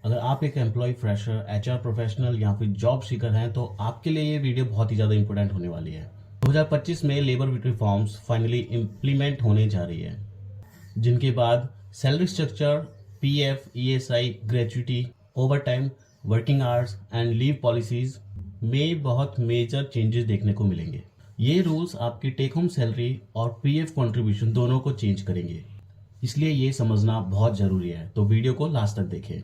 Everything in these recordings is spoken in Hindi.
अगर आप एक एम्प्लॉय फ्रेशर, एचआर प्रोफेशनल या फिर जॉब सीकर हैं तो आपके लिए ये वीडियो बहुत ही ज़्यादा इंपॉर्टेंट होने वाली है। 2025 में लेबर रिफॉर्म्स फाइनली इम्प्लीमेंट होने जा रही है, जिनके बाद salary structure, PF, ESI, gratuity, overtime, working hours and leave policies में बहुत मेजर चेंजेस देखने को मिलेंगे। ये रूल्स आपकी टेक होम सैलरी और पीएफ कंट्रीब्यूशन दोनों को चेंज करेंगे, इसलिए ये समझना बहुत ज़रूरी है। तो वीडियो को लास्ट तक देखें।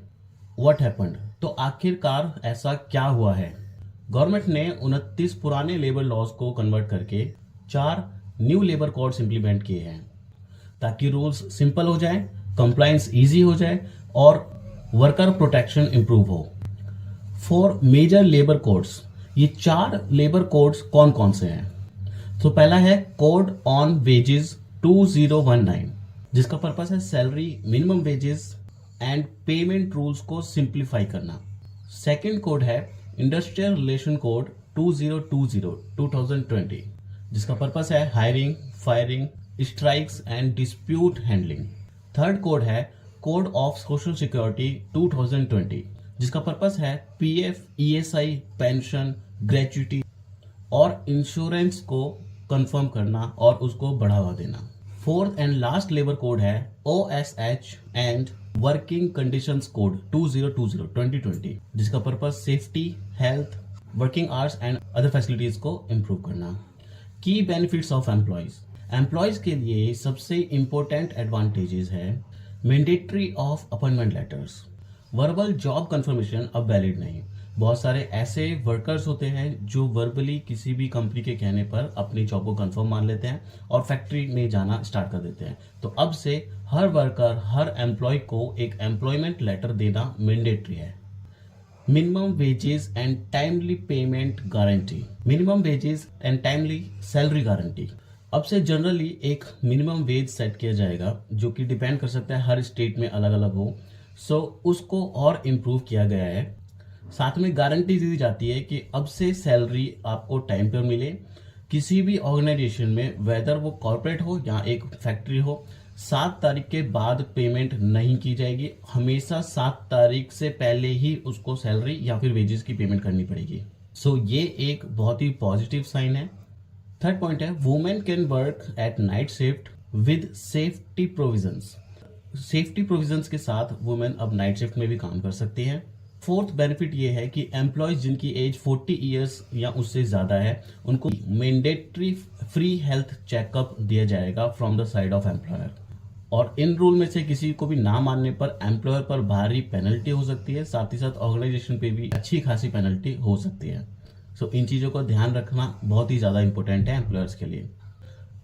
व्हाट हैपेंड, तो आखिरकार ऐसा क्या हुआ है? गवर्नमेंट ने 29 पुराने लेबर लॉज को कन्वर्ट करके 4 न्यू लेबर कोड्स इंप्लीमेंट किए हैं, ताकि रूल्स सिंपल हो जाए, कंप्लायंस इजी हो जाए और वर्कर प्रोटेक्शन इंप्रूव हो। 4 मेजर लेबर कोड्स, ये 4 लेबर कोड्स कौन कौन से हैं? तो पहला है कोड ऑन वेजेस 2019, जिसका पर्पस है salary, minimum wages and payment rules को सिंप्लीफाई करना। सेकेंड कोड है इंडस्ट्रियल रिलेशन कोड 2020 जिसका पर्पस है hiring, firing, strikes and dispute handling. Third code है कोड ऑफ सोशल सिक्योरिटी 2020, जिसका पर्पस है पीएफ, ईएसआई, पेंशन, ग्रेच्युटी और इंश्योरेंस को कंफर्म करना और उसको बढ़ावा देना। Fourth and last labour code है OSH and working conditions code 2020, जिसका purpose safety, health, working hours and other facilities को इम्प्रूव करना। की बेनिफिट्स ऑफ एम्प्लॉयज के लिए सबसे इंपॉर्टेंट एडवांटेजेस है mandatory of appointment letters. Verbal job confirmation अब वैलिड नहीं। बहुत सारे ऐसे वर्कर्स होते हैं जो वर्बली किसी भी कंपनी के कहने पर अपनी जॉब को कंफर्म मान लेते हैं और फैक्ट्री में जाना स्टार्ट कर देते हैं। तो अब से हर वर्कर, हर एम्प्लॉय को एक एम्प्लॉयमेंट लेटर देना मैंडेटरी है। Minimum wages and timely payment guarantee, minimum wages and timely salary guarantee. अब से जनरली एक मिनिमम वेज सेट किया जाएगा, जो कि डिपेंड कर सकता है हर स्टेट में अलग अलग हो। सो उसको और इम्प्रूव किया गया है। साथ में गारंटी दी जाती है कि अब से सैलरी आपको टाइम पर मिले। किसी भी ऑर्गेनाइजेशन में, वेदर वो कॉर्पोरेट हो या एक फैक्ट्री हो, 7 तारीख के बाद पेमेंट नहीं की जाएगी। हमेशा 7 तारीख से पहले ही उसको सैलरी या फिर वेजेस की पेमेंट करनी पड़ेगी। सो ये एक बहुत ही पॉजिटिव साइन है। थर्ड पॉइंट है women can work at night shift with safety provisions. Safety provisions के साथ वुमेन अब नाइट शिफ्ट में भी काम कर सकती हैं। फोर्थ बेनिफिट ये है कि एम्प्लॉयज जिनकी एज 40 ईयर्स या उससे ज्यादा है, उनको मैंडेटरी फ्री हेल्थ चेकअप दिया जाएगा from the side of employer. और इन रूल में से किसी को भी ना मानने पर एम्प्लॉयर पर भारी पेनल्टी हो सकती है, साथ ही साथ ऑर्गेनाइजेशन पे भी अच्छी खासी पेनल्टी हो सकती है। सो इन चीजों का ध्यान रखना बहुत ही ज्यादा इंपॉर्टेंट है एम्प्लॉयर्स के लिए।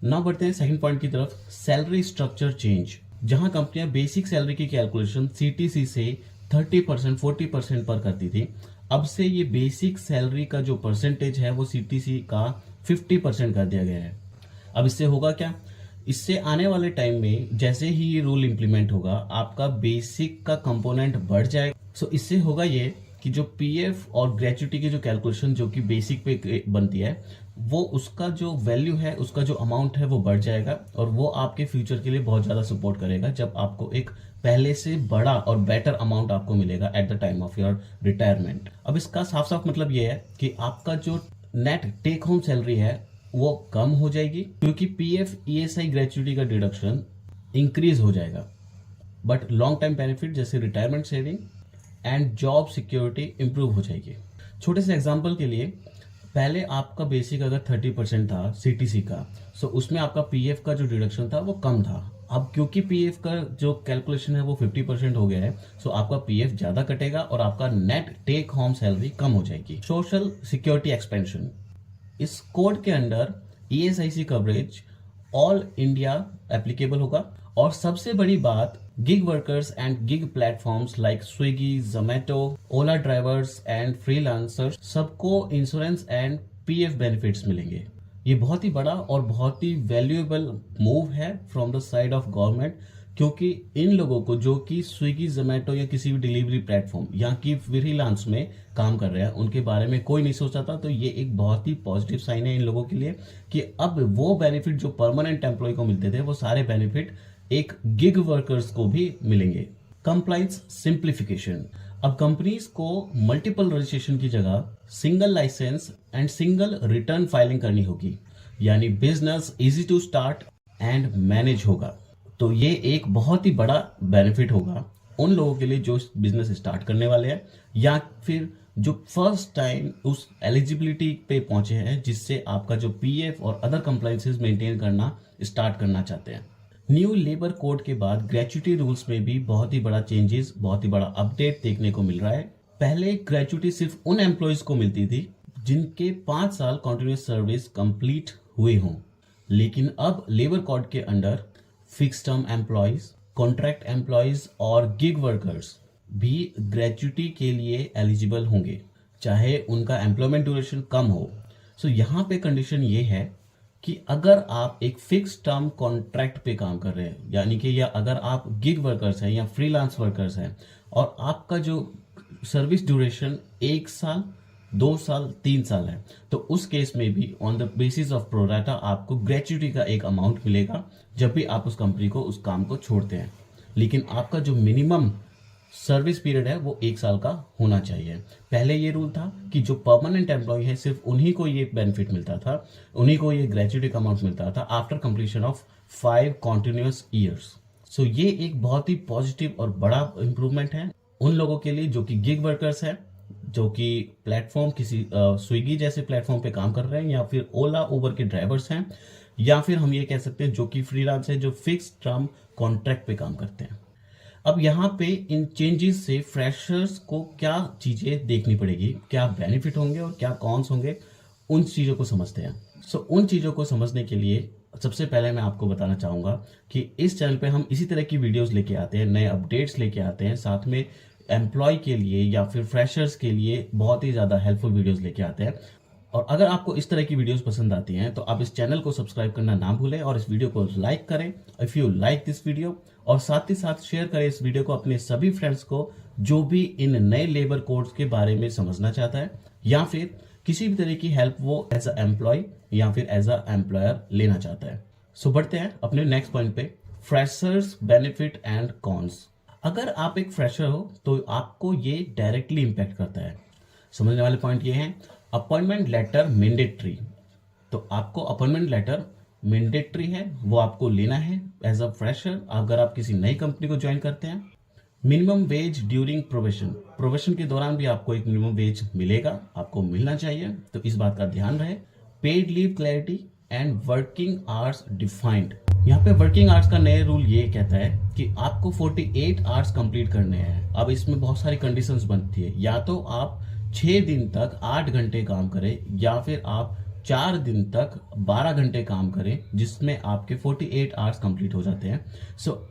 नाउ बढ़ते हैं सेकंड पॉइंट की तरफ, सैलरी स्ट्रक्चर चेंज। जहां कंपनियां बेसिक सैलरी की कैलकुलेशन सीटीसी से 30%, 40% पर करती थी, अब से ये बेसिक सैलरी का जो परसेंटेज है वो सीटीसी का 50% कर दिया गया है। अब इससे होगा क्या? इससे आने वाले टाइम में जैसे ही ये रूल इंप्लीमेंट होगा, आपका बेसिक का कंपोनेंट बढ़ जाएगा। सो इससे होगा ये कि जो पीएफ और ग्रेच्युटी की जो कैलकुलेशन जो कि बेसिक पे बनती है, वो उसका जो वैल्यू है, उसका जो अमाउंट है वो बढ़ जाएगा और वो आपके फ्यूचर के लिए बहुत ज्यादा सपोर्ट करेगा, जब आपको एक पहले से बड़ा और बेटर अमाउंट आपको मिलेगा at the time of your retirement. अब इसका साफ साफ मतलब ये है कि आपका जो नेट टेक होम सैलरी है वो कम हो जाएगी, क्योंकि पीएफ, ईएसआई, ग्रेच्युटी का डिडक्शन इंक्रीज हो जाएगा। बट लॉन्ग टाइम बेनिफिट जैसे retirement saving and job security improve हो जाएगी। छोटे से एग्जांपल के लिए, पहले आपका बेसिक अगर 30% था सीटीसी का, सो उसमें आपका पीएफ का जो डिडक्शन था वो कम था। अब क्योंकि पीएफ का जो कैलकुलेशन है वो 50% हो गया है, सो आपका पीएफ ज्यादा कटेगा और आपका नेट टेक होम सैलरी कम हो जाएगी। सोशल सिक्योरिटी एक्सपेंशन, इस कोड के under ESIC coverage all India applicable होगा। और सबसे बड़ी बात, gig workers and gig platforms like Swiggy, Zomato, Ola drivers and freelancers सबको इंश्योरेंस एंड पीएफ बेनिफिट्स मिलेंगे। ये बहुत ही बड़ा और बहुत ही वैल्यूएबल मूव है from the side of government, क्योंकि इन लोगों को जो कि स्विगी, जोमेटो या किसी भी डिलीवरी प्लेटफॉर्म या कि फ्रीलांस में काम कर रहे हैं, उनके बारे में कोई नहीं सोचा था। तो ये एक बहुत ही पॉजिटिव साइन है इन लोगों के लिए कि अब वो बेनिफिट जो परमानेंट एम्प्लॉय को मिलते थे, वो सारे बेनिफिट एक गिग वर्कर्स को भी मिलेंगे। कंप्लाइंस सिंप्लीफिकेशन, अब कंपनीज को मल्टीपल रजिस्ट्रेशन की जगह single licence and single return filing करनी होगी, यानी business easy to start and manage होगा। तो ये एक बहुत ही बड़ा बेनिफिट होगा उन लोगों के लिए जो बिजनेस स्टार्ट करने वाले हैं या फिर जो फर्स्ट टाइम उस एलिजिबिलिटी पे पहुंचे हैं, जिससे आपका जो पीएफ और अदर कंप्लायंसेस मेंटेन करना स्टार्ट करना चाहते हैं। न्यू लेबर कोड के बाद ग्रेच्युटी रूल्स में भी बहुत ही बड़ा चेंजेस, बहुत ही बड़ा अपडेट देखने को मिल रहा है। पहले ग्रेच्युटी सिर्फ उन एम्प्लॉयज को मिलती थी जिनके 5 साल कंटिन्यूस सर्विस कंप्लीट हुए हों, लेकिन अब लेबर कोड के under fix term employees, contract employees और गिग वर्कर्स भी ग्रेच्युटी के लिए एलिजिबल होंगे, चाहे उनका एम्प्लॉयमेंट ड्यूरेशन कम हो। सो यहाँ पे कंडीशन ये है कि अगर आप एक फिक्स टर्म कॉन्ट्रैक्ट पे काम कर रहे हैं, यानी कि या अगर आप गिग वर्कर्स हैं या फ्रीलांस वर्कर्स हैं और आपका जो सर्विस ड्यूरेशन 1 साल, 2 साल, 3 साल है, तो उस केस में भी on the basis of pro rata आपको ग्रेच्युटी का एक अमाउंट मिलेगा जब भी आप उस कंपनी को, उस काम को छोड़ते हैं। लेकिन आपका जो मिनिमम सर्विस पीरियड है वो 1 साल का होना चाहिए। पहले ये रूल था कि जो परमानेंट एम्प्लॉय है सिर्फ उन्हीं को ये बेनिफिट मिलता था, उन्हीं को ये ग्रेच्युटी का अमाउंट मिलता था after completion of 5 continuous years. So ये एक बहुत ही पॉजिटिव और बड़ा इंप्रूवमेंट है उन लोगों के लिए जो कि गिग वर्कर्स है, जो कि प्लेटफॉर्म किसी स्विगी जैसे प्लेटफॉर्म पे काम कर रहे हैं, या फिर ओला उबर के ड्राइवर्स हैं, या फिर हम ये कह सकते हैं जो कि फ्रीलांस है, जो फिक्स टर्म कॉन्ट्रैक्ट पे काम करते हैं। अब यहाँ पे इन चेंजेस से फ्रेशर्स को क्या चीजें देखनी पड़ेगी, क्या बेनिफिट होंगे और क्या कॉन्स होंगे, उन चीजों को समझते हैं। उन चीजों को समझने के लिए सबसे पहले मैं आपको बताना चाहूंगा कि इस चैनल पे हम इसी तरह की वीडियोस लेके आते हैं, नए अपडेट्स लेके आते हैं, साथ में एम्प्लॉय के लिए या फिर फ्रेशर्स के लिए बहुत ही ज्यादा हेल्पफुल वीडियोस लेके आते हैं। और अगर आपको इस तरह की वीडियोस पसंद आती हैं तो आप इस चैनल को सब्सक्राइब करना ना भूलें और इस वीडियो को लाइक करें if you like this video, और साथ ही साथ शेयर करें इस वीडियो को अपने सभी फ्रेंड्स को जो भी इन नए लेबर कोड्स के बारे में समझना चाहता है या फिर किसी भी तरह की हेल्प वो एज अ एम्प्लॉय या फिर एज अ एम्प्लॉयर लेना चाहता है। सो बढ़ते हैं अपने नेक्स्ट पॉइंट पे, फ्रेशर्स बेनिफिट एंड कॉन्स। अगर आप एक फ्रेशर हो तो आपको ये डायरेक्टली इंपैक्ट करता है। समझने वाले पॉइंट ये है, अपॉइंटमेंट लेटर मैंडेटरी। तो आपको अपॉइंटमेंट लेटर मैंडेटरी है, वो आपको लेना है एज अ फ्रेशर अगर आप किसी नई कंपनी को ज्वाइन करते हैं। मिनिमम वेज ड्यूरिंग प्रोबेशन के दौरान भी आपको एक मिनिमम वेज मिलेगा, आपको मिलना चाहिए, तो इस बात का ध्यान रहे। Paid leave clarity and working hours defined. यहाँ पे वर्किंग आवर्स का नया रूल ये कहता है कि आपको 48 आवर्स कंप्लीट करने हैं। अब इसमें बहुत सारी कंडीशंस बनती है, या तो आप 6 दिन तक 8 घंटे काम करें या फिर आप 4 दिन तक 12 घंटे काम करें, जिसमें आपके 48 आवर्स कंप्लीट हो जाते हैं।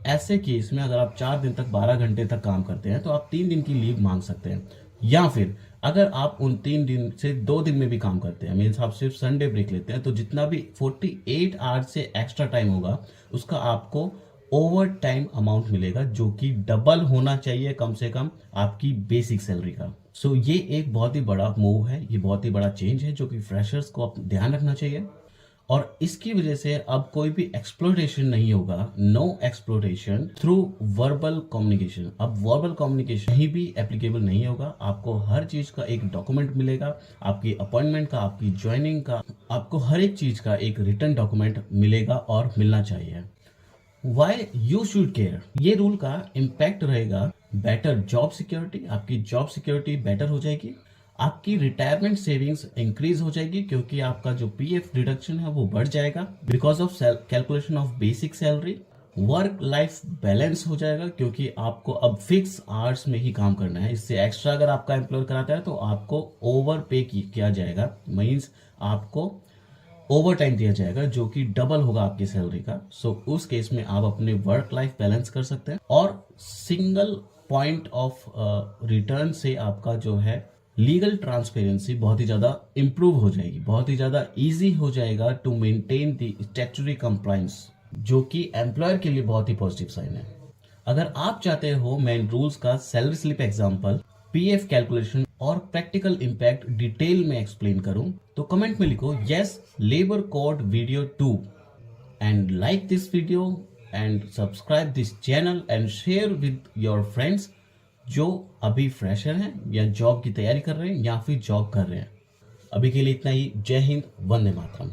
ऐसे केस में अगर आप 4 दिन तक 12 घंटे तक काम करते हैं तो आप 3 दिन की लीव मांग सकते हैं, या फिर अगर आप उन 3 दिन से 2 दिन में भी काम करते हैं, मीन्स आप सिर्फ संडे ब्रेक लेते हैं, तो जितना भी 48 आवर्स से एक्स्ट्रा टाइम होगा उसका आपको ओवर टाइम अमाउंट मिलेगा, जो कि डबल होना चाहिए कम से कम आपकी बेसिक सैलरी का। ये एक बहुत ही बड़ा मूव है, ये बहुत ही बड़ा चेंज है जो कि फ्रेशर्स को ध्यान रखना चाहिए। और इसकी वजह से अब कोई भी एक्सप्लोटेशन नहीं होगा, no exploitation through verbal communication. अब वर्बल कम्युनिकेशन कहीं भी एप्लीकेबल नहीं होगा, आपको हर चीज का एक डॉक्यूमेंट मिलेगा, आपकी अपॉइंटमेंट का, आपकी ज्वाइनिंग का, आपको हर एक चीज का एक रिटन डॉक्यूमेंट मिलेगा और मिलना चाहिए। वाई यू शुड केयर, ये रूल का इम्पैक्ट रहेगा बेटर जॉब सिक्योरिटी, आपकी जॉब सिक्योरिटी बेटर हो जाएगी, आपकी रिटायरमेंट सेविंग्स इंक्रीज हो जाएगी क्योंकि आपका जो पीएफ डिडक्शन है वो बढ़ जाएगा because of calculation of basic salary. Work life balance हो जाएगा क्योंकि आपको अब फिक्स आवर्स में ही काम करना है, इससे एक्स्ट्रा अगर आपका एम्प्लॉयर कराता है तो आपको ओवर पे किया जाएगा, मीन्स आपको ओवर टाइम दिया जाएगा जो कि डबल होगा आपकी सैलरी का। उस केस में आप अपने वर्क लाइफ बैलेंस कर सकते हैं और सिंगल पॉइंट ऑफ रिटर्न से आपका जो है लीगल ट्रांसपेरेंसी बहुत ही ज्यादा इंप्रूव हो जाएगी, बहुत ही ज्यादा इजी हो जाएगा to maintain the statutory compliance, जो कि एम्प्लॉयर के लिए बहुत ही पॉजिटिव साइन है। अगर आप चाहते हो मैं इन रूल्स का salary slip example, PF calculation और प्रैक्टिकल इंपैक्ट डिटेल में एक्सप्लेन करूं तो कमेंट में लिखो yes labour code video 2 and like this video and subscribe this channel and share with your friends जो अभी फ्रेशर हैं या जॉब की तैयारी कर रहे हैं या फिर जॉब कर रहे हैं। अभी के लिए इतना ही। जय हिंद, वंदे मातरम।